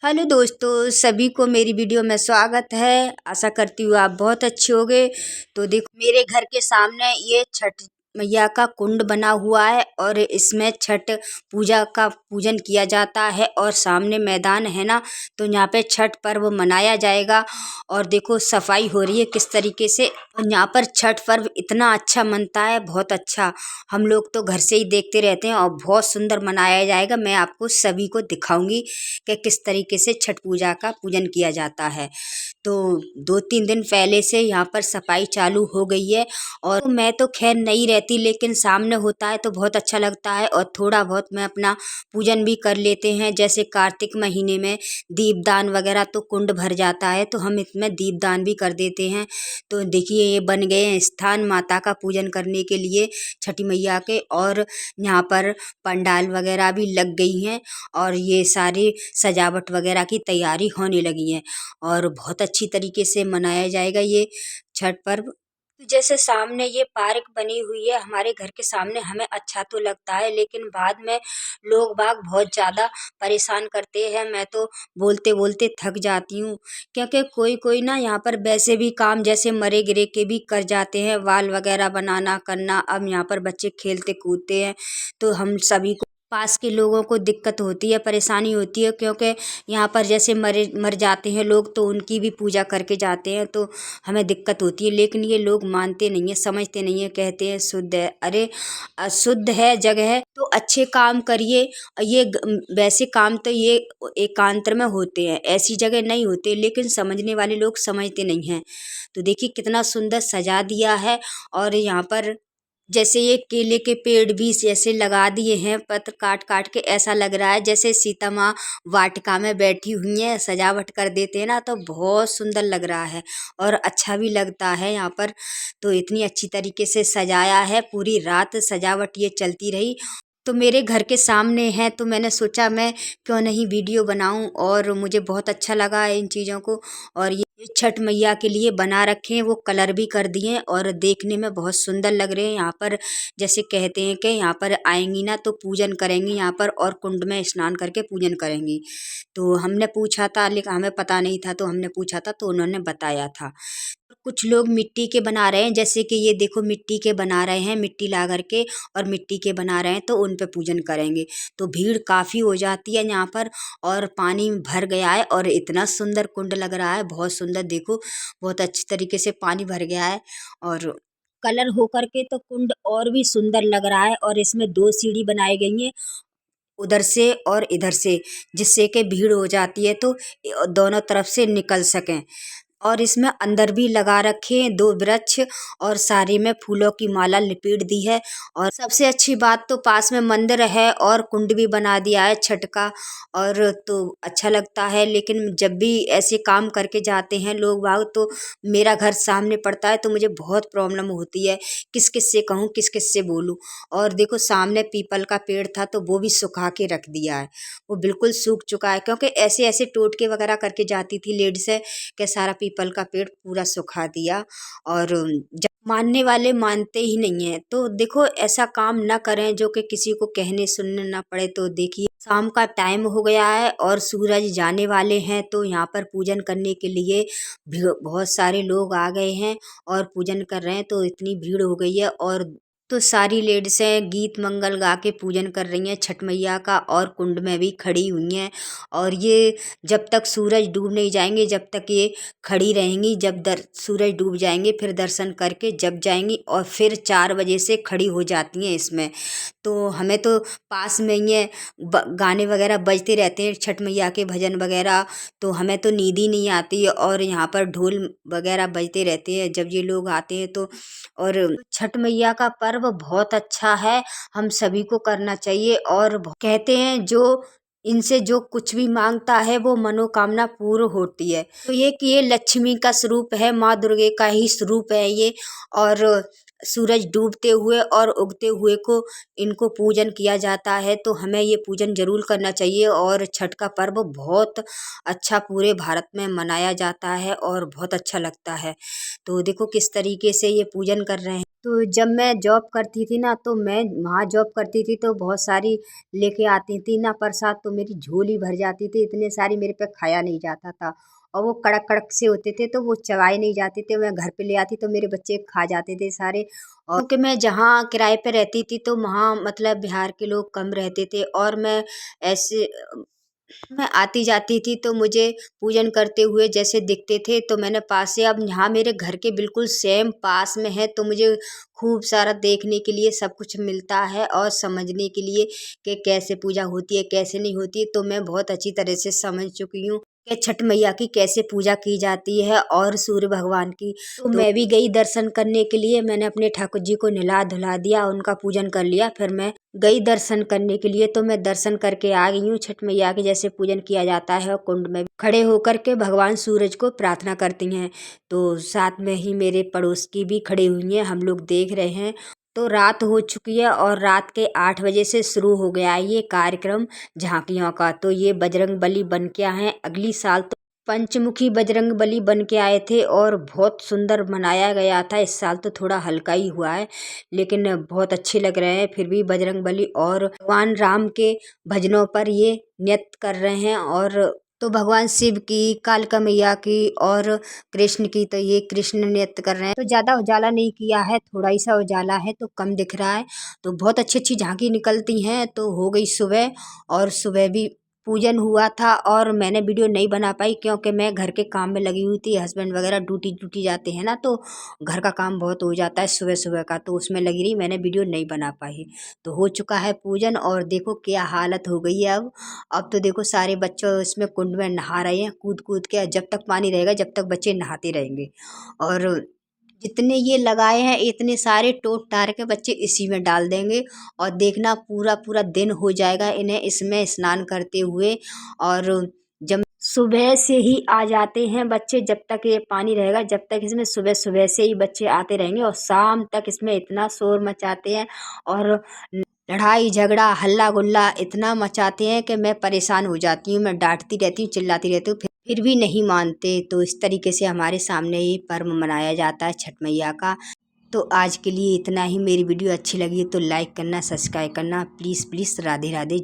Hello दोस्तों, सभी को मेरी वीडियो में स्वागत है। आशा करती हूँ आप बहुत अच्छे होंगे। तो देखो, मेरे घर के सामने ये छठ मैया का कुंड बना हुआ है और इसमें छठ पूजा का पूजन किया जाता है और सामने मैदान है ना, तो यहाँ पे छठ पर्व मनाया जाएगा। और देखो सफाई हो रही है किस तरीके से। और यहाँ पर छठ पर्व इतना अच्छा मनता है, बहुत अच्छा। हम लोग तो घर से ही देखते रहते हैं और बहुत सुंदर मनाया जाएगा। मैं आपको सभी को दिखाऊंगी कि किस तरीके से छठ पूजा का पूजन किया जाता है। तो 2-3 दिन पहले से यहाँ पर सफाई चालू हो गई है। और तो मैं तो खैर नहीं रहती, लेकिन सामने होता है तो बहुत अच्छा लगता है और थोड़ा बहुत मैं अपना पूजन भी कर लेते हैं। जैसे कार्तिक महीने में दीपदान वगैरह तो कुंड भर जाता है, तो हम इसमें दीपदान भी कर देते हैं। तो देखिए ये बन गए हैं स्थान माता का पूजन करने के लिए, छठी मैया के। और यहाँ पर पंडाल वगैरह भी लग गई हैं और ये सारी सजावट वगैरह की तैयारी होने लगी है और बहुत अच्छी तरीके से मनाया जाएगा ये छठ पर्व। तो जैसे सामने ये पार्क बनी हुई है हमारे घर के सामने, हमें अच्छा तो लगता है, लेकिन बाद में लोग बाग बहुत ज़्यादा परेशान करते हैं। मैं तो बोलते बोलते थक जाती हूँ, क्योंकि कोई कोई ना यहाँ पर वैसे भी काम जैसे मरे गिरे के भी कर जाते हैं, वाल वगैरह बनाना करना। अब यहाँ पर बच्चे खेलते कूदते हैं तो हम सभी को, पास के लोगों को दिक्कत होती है, परेशानी होती है, क्योंकि यहाँ पर जैसे मर जाते हैं लोग तो उनकी भी पूजा करके जाते हैं, तो हमें दिक्कत होती है। लेकिन ये लोग मानते नहीं है, समझते नहीं है, कहते हैं शुद्ध है। अरे अशुद्ध है जगह तो अच्छे काम करिए। ये वैसे काम तो ये एकांतर में होते हैं, ऐसी जगह नहीं होते, लेकिन समझने वाले लोग समझते नहीं हैं। तो देखिए कितना सुंदर सजा दिया है। और यहाँ पर जैसे ये केले के पेड़ भी जैसे लगा दिए हैं, पत्र काट काट के, ऐसा लग रहा है जैसे सीता माँ वाटिका में बैठी हुई हैं। सजावट कर देते हैं ना तो बहुत सुंदर लग रहा है और अच्छा भी लगता है यहाँ पर। तो इतनी अच्छी तरीके से सजाया है, पूरी रात सजावट ये चलती रही। तो मेरे घर के सामने है तो मैंने सोचा मैं क्यों नहीं वीडियो बनाऊं, और मुझे बहुत अच्छा लगा इन चीज़ों को। और ये छठ मैया के लिए बना रखे हैं, वो कलर भी कर दिए हैं और देखने में बहुत सुंदर लग रहे हैं। यहाँ पर जैसे कहते हैं कि यहाँ पर आएंगी ना तो पूजन करेंगी यहाँ पर, और कुंड में स्नान करके पूजन करेंगी। तो हमने पूछा था, लेकिन हमें पता नहीं था, तो हमने पूछा था तो उन्होंने बताया था। कुछ लोग मिट्टी के बना रहे हैं, जैसे कि ये देखो मिट्टी के बना रहे हैं, मिट्टी ला करके और मिट्टी के बना रहे हैं, तो उन पे पूजन करेंगे। तो भीड़ काफ़ी हो जाती है यहाँ पर और पानी भर गया है और इतना सुंदर कुंड लग रहा है, बहुत सुंदर। देखो बहुत अच्छी तरीके से पानी भर गया है और कलर हो करके तो कुंड और भी सुंदर लग रहा है। और इसमें 2 सीढ़ी बनाई गई हैं, उधर से और इधर से, जिससे कि भीड़ हो जाती है तो दोनों तरफ से निकल सकें। और इसमें अंदर भी लगा रखे हैं 2 वृक्ष और सारे में फूलों की माला लिपेट दी है। और सबसे अच्छी बात तो पास में मंदिर है और कुंड भी बना दिया है छठ का। और तो अच्छा लगता है। लेकिन जब भी ऐसे काम करके जाते हैं लोग बाग, तो मेरा घर सामने पड़ता है तो मुझे बहुत प्रॉब्लम होती है, किस किस से कहूँ, किस किस से बोलूँ। और देखो सामने पीपल का पेड़ था तो वो भी सुखा के रख दिया है, वो बिल्कुल सूख चुका है, क्योंकि ऐसे ऐसे टोटके वगैरह करके जाती थी लेडीज़ के, सारा पीपल का पेड़ पूरा सुखा दिया। और जब मानने वाले मानते ही नहीं है, तो देखो ऐसा काम ना करें जो कि किसी को कहने सुनने ना पड़े। तो देखिए शाम का टाइम हो गया है और सूरज जाने वाले हैं, तो यहाँ पर पूजन करने के लिए बहुत सारे लोग आ गए हैं और पूजन कर रहे हैं। तो इतनी भीड़ हो गई है और तो सारी लेडीसें गीत मंगल गा के पूजन कर रही हैं छठ मैया का, और कुंड में भी खड़ी हुई हैं। और ये जब तक सूरज डूब नहीं जाएंगे जब तक ये खड़ी रहेंगी, जब सूरज डूब जाएंगे फिर दर्शन करके जब जाएंगी, और फिर 4 बजे से खड़ी हो जाती हैं इसमें। तो हमें तो पास में ही है, गाने वगैरह बजते रहते हैं छठ मैया के भजन वगैरह, तो हमें तो नींद ही नहीं आती। और यहाँ पर ढोल वगैरह बजते रहते हैं जब ये लोग आते हैं तो। और छठ मैया का पर्व बहुत अच्छा है, हम सभी को करना चाहिए। और कहते हैं जो इनसे जो कुछ भी मांगता है वो मनोकामना पूर्ण होती है। तो ये लक्ष्मी का स्वरूप है, माँ दुर्गे का ही स्वरूप है ये। और सूरज डूबते हुए और उगते हुए को इनको पूजन किया जाता है, तो हमें ये पूजन जरूर करना चाहिए। और छठ का पर्व बहुत अच्छा पूरे भारत में मनाया जाता है और बहुत अच्छा लगता है। तो देखो किस तरीके से ये पूजन कर रहे हैं। तो जब मैं जॉब करती थी ना, तो मैं वहाँ जॉब करती थी तो बहुत सारी लेके आती थी ना प्रसाद, तो मेरी झोली भर जाती थी, इतने सारी मेरे पे खाया नहीं जाता था। और वो कड़क कड़क से होते थे तो वो चबाए नहीं जाते थे। मैं घर पे ले आती तो मेरे बच्चे खा जाते थे सारे। और क्योंकि मैं जहाँ किराए पे रहती थी तो वहाँ मतलब बिहार के लोग कम रहते थे, और मैं ऐसे मैं आती जाती थी तो मुझे पूजन करते हुए जैसे दिखते थे, तो मैंने पास से, अब यहाँ मेरे घर के बिल्कुल सेम पास में है, तो मुझे खूब सारा देखने के लिए सब कुछ मिलता है और समझने के लिए कि कैसे पूजा होती है कैसे नहीं होती है। तो मैं बहुत अच्छी तरह से समझ चुकी हूँ कि छठ मैया की कैसे पूजा की जाती है और सूर्य भगवान की। तो मैं भी गई दर्शन करने के लिए। मैंने अपने ठाकुर जी को नहला धुला दिया, उनका पूजन कर लिया, फिर मैं गई दर्शन करने के लिए। तो मैं दर्शन करके आ गई हूँ। छठ मैया के जैसे पूजन किया जाता है, और कुंड में खड़े होकर के भगवान सूरज को प्रार्थना करती हैं। तो साथ में ही मेरे पड़ोस की भी खड़ी हुई हैं, हम लोग देख रहे हैं। तो रात हो चुकी है और रात के 8 बजे से शुरू हो गया है ये कार्यक्रम झांकियों का। तो ये बजरंग बली बन के आए हैं। अगली साल तो पंचमुखी बजरंग बली बन के आए थे और बहुत सुंदर मनाया गया था। इस साल तो थोड़ा हल्का ही हुआ है, लेकिन बहुत अच्छे लग रहे हैं फिर भी बजरंग बली। और भगवान राम के भजनों पर ये नृत्य कर रहे हैं। और तो भगवान शिव की, कालिका मैया की और कृष्ण की, तो ये कृष्ण नृत्य कर रहे हैं। तो ज़्यादा उजाला नहीं किया है, थोड़ा ही सा उजाला है तो कम दिख रहा है। तो बहुत अच्छी अच्छी झांकी निकलती हैं। तो हो गई सुबह, और सुबह भी पूजन हुआ था, और मैंने वीडियो नहीं बना पाई क्योंकि मैं घर के काम में लगी हुई थी। हस्बैंड वगैरह ड्यूटी ड्यूटी जाते हैं ना, तो घर का काम बहुत हो जाता है सुबह सुबह का, तो उसमें लगी रही, मैंने वीडियो नहीं बना पाई। तो हो चुका है पूजन, और देखो क्या हालत हो गई है अब तो देखो सारे बच्चों इसमें कुंड में नहा रहे हैं कूद कूद के। जब तक पानी रहेगा जब तक बच्चे नहाते रहेंगे। और जितने ये लगाए हैं इतने सारे टोट टार के बच्चे इसी में डाल देंगे, और देखना पूरा पूरा दिन हो जाएगा इन्हें इसमें स्नान करते हुए। और जब सुबह से ही आ जाते हैं बच्चे, जब तक ये पानी रहेगा जब तक इसमें सुबह सुबह से ही बच्चे आते रहेंगे, और शाम तक इसमें इतना शोर मचाते हैं और लड़ाई झगड़ा हल्ला गुल्ला इतना मचाते हैं कि मैं परेशान हो जाती हूँ। मैं डांटती रहती हूँ चिल्लाती रहती हूँ, फिर भी नहीं मानते। तो इस तरीके से हमारे सामने ये पर्व मनाया जाता है छठ मैया का। तो आज के लिए इतना ही। मेरी वीडियो अच्छी लगी तो लाइक करना, सब्सक्राइब करना, प्लीज़ प्लीज़। राधे राधे।